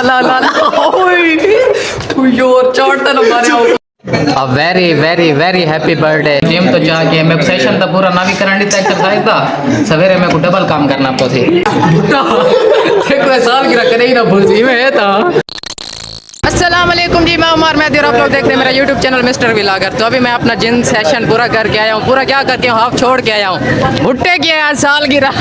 ला ला ओए योर चोट ना मारे A very very very happy birthday gym तो जाके मैं सेशन तो पूरा ना भी करनी था एक्सरसाइज था सवेरे मेरे को डबल काम करना पड़ता थी देखो साल की रख नहीं ना भूल जी में था। अस्सलाम वालेकुम जी, मैं उमर मेहदी और आप लोग देखते हैं मेरा यूट्यूब चैनल मिस्टर व्लॉगर। तो अभी मैं अपना जिम सेशन पूरा करके आया हूँ। पूरा क्या करके हाफ छोड़ के आया हूँ। भुट्टे की आज साल गिरा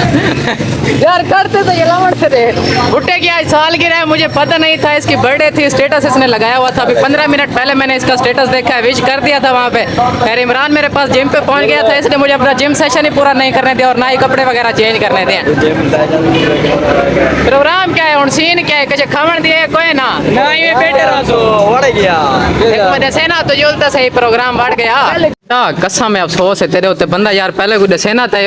यार करते तो ये लावट थे। भुट्टे की आज साल गिरा, मुझे पता नहीं था इसकी बर्थडे थी। स्टेटस इसने लगाया हुआ था, अभी 15 मिनट पहले मैंने इसका स्टेटस देखा है, विश कर दिया था वहाँ पे। खैर इमरान मेरे पास जिम पे पहुँच गया था, इसने मुझे अपना जिम सेशन ही पूरा नहीं करने दिया और ना ही कपड़े वगैरह चेंज करने दिए। प्रोग्राम क्या है, सीन क्या है, कैसे खमन दिए कोई ना दसेना तो जुलता सही प्रोग्राम बढ़ गया। कसम है अफसोस है तेरे होते बंदा यार पहले कोई दसेना था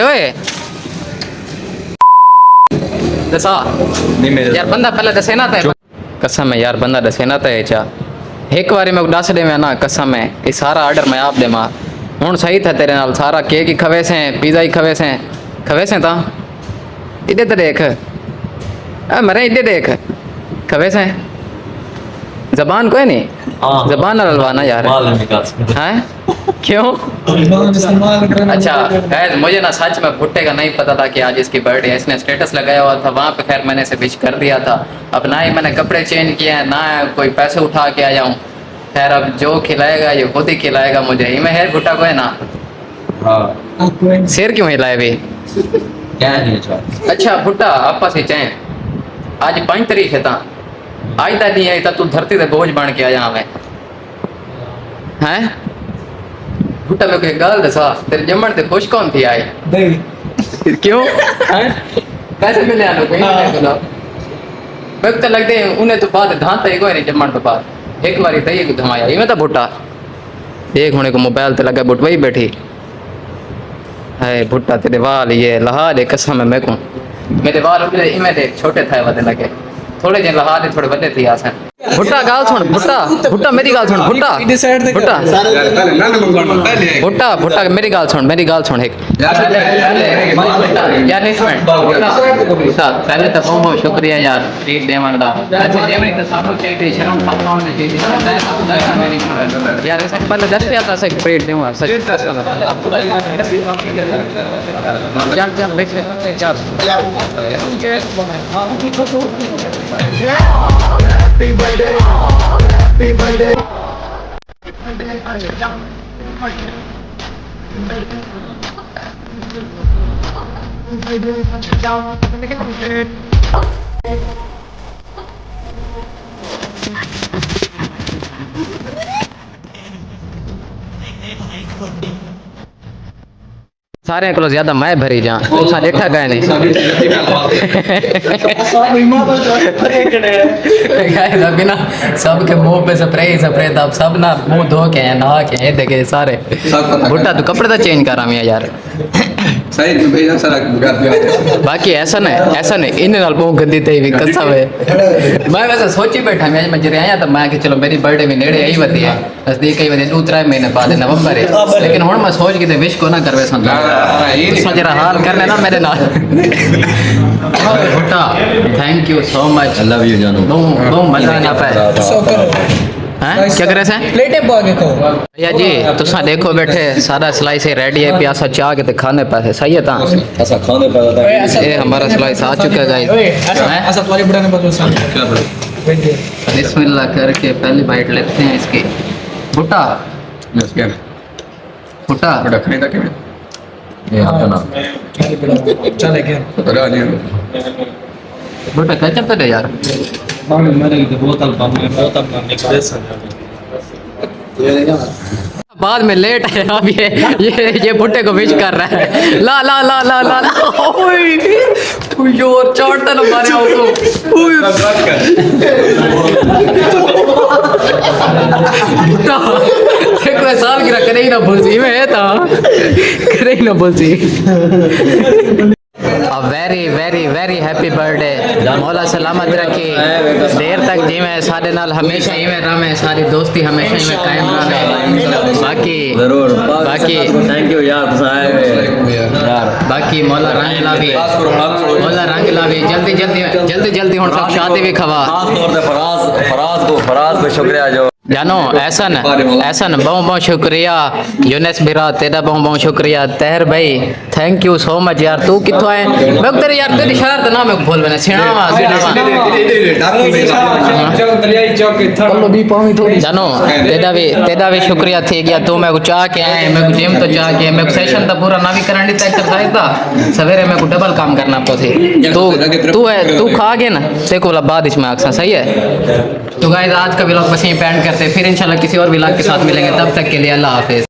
दसा यार बंदा पहले दसेना था। कसम है यार बंदा दसेना था चा एक बारी मैं दस दे में ना कसम है ये सारा ऑर्डर मैं आप दे मां हूँ सही था तेरे नाल सारा केक ही खवे से पिज़्ज़ा ही खवे से ता इधर तो देख मरे इधर देख खवे से जबान कोई नहीं जबान ना ललवाना यार है क्यों। अच्छा गैस मुझे ना सच में भुट्टे का नहीं पता था कि आज इसकी बर्थडे है। इसने स्टेटस लगाया हुआ था वहाँ पे, खैर मैंने इसे विश कर दिया था। अब ना ही मैंने कपड़े चेंज किए हैं ना कोई पैसे उठा के आया हूँ। खैर अब जो खिलाएगा ये खुद ही खिलाएगा मुझे। ही में है भुट्टा को है ना सिर क्यों हिलाए भी अच्छा भुट्टा आपा से चाहे आज 5 तारीख है ता आज तक नहीं आई था तू धरती से बोझ बन के आया हमें हैं भुट्टा में कोई गल दसा तेरे जमन ते खुश कौन थी आई क्यों हैं पैसे मिले आनो कोई नहीं बोला वक्त तो लगते हैं उन्हें तो बाद धांता ही कोई नहीं जमन तो बाद एक बारी तई को धमाया इमे तो भुट्टा एक होने को मोबाइल ते लगा बुटवई बैठी है भुट्टा तेरे वाल ये लहा दे कसम है मेरे को मेरे वाल इमे देख छोटे थे वदे लगे थोड़े जे लहा दे थोड़े बड़े थी आसन भुट्टा गाल सुन भुट्टा मेरी गाल सुन भुट्टा भुट्टा मेरी गाल सुन एक यार एक मिनट पहले तो बहुत शुक्रिया यार ट्रीट देवन दा अच्छा जेवरी तो सब चाहिए शर्म पापा ने चाहिए यार ऐसा पहले 10 रुपया से ट्रीट दूंगा सच चल देख ले चल Happy birthday, happy birthday. सारे को ज्यादा मैं भरी जा तुसा देखा गए नहीं अभी ना सबके मुंह पे स्प्रे था सब ना मुंह धो के नहा के देखे सारे भुट्टा तो कपड़े तो चेंज करा मैं यार सही तो भेजा सारा बाकी ऐसा नहीं इन नाल बहुत गंदी थे भी कसम है मैं वैसे सोची बैठा मैं जरे आया तो मैं कि चलो मेरी बर्थडे भी नेड़े आई वधी है नजदीक आई वधी 2-3 महीने बाद नवंबर है लेकिन हुन मैं सोच के विश को ना करवे समझा जरा हाल करने ना मेरे नाल भुट्टा thank you so much I love you जानू बहुत मजा ना पाए हैं क्या करे से प्लेटे पाके को भैया जी तुसा देखो बैठे सारा स्लाइस है रेडी है प्यासा चाह के खाने पासे सही है ता ऐसा खाने पाता ये हमारा स्लाइस आ चुका है गाइस ऐसा तुम्हारे बुढ़ा ने बताया क्या बिस्मिल्लाह करके पहली बाइट लेते हैं इसकी भुट्टा भुट्टा खाने तक ये आता ना चल क्या भुट्टा केचप तो दे यार बाद में लेट है अब ये भुट्टे को विश कर रहा है ला ला ला ला ला योर चोट ना मारे देखो साल गिरा करे ही ना भूलसी में था करे ही ना भूलसी very very very happy birthday मौला सलामत रखे देर तक जिमें सारे नाल हमेशा इवें रहे सारी दोस्ती हमेशा इवें कायम रहे बाकी जरूर बाकी थैंक यू यार यार बाकी मौला रंग लावे जल्दी जल्दी जल्दी जल्दी हुन सब शादी भी खवा खास तौर पे फराज को शुक्रिया जो जानो ऐसन बहुत शुक्रिया यूनिस बिरा तेरा बहुत शुक्रिया तहर भाई थैंक यू सो मच यार तू किथों आए मैं तेरे यार तेरी शहर का नाम है बोल मैंने सिणावा जानो तेरा भी शुक्रिया थी गया तू मैं को चाह के आए मैं को जिम तो चाह के मैं सेशन तो पूरा ना भी करन दी एक्सरसाइज दा सवेरे मैं को डबल काम करना पड़े तू खा गए ना देखो बाद इसमें आखसा सही है तो गाइस आज का व्लॉग बस यहीं पे एंड करते हैं फिर इंशाल्लाह किसी और व्लॉग के साथ मिलेंगे तब तक के लिए अल्लाह हाफिज।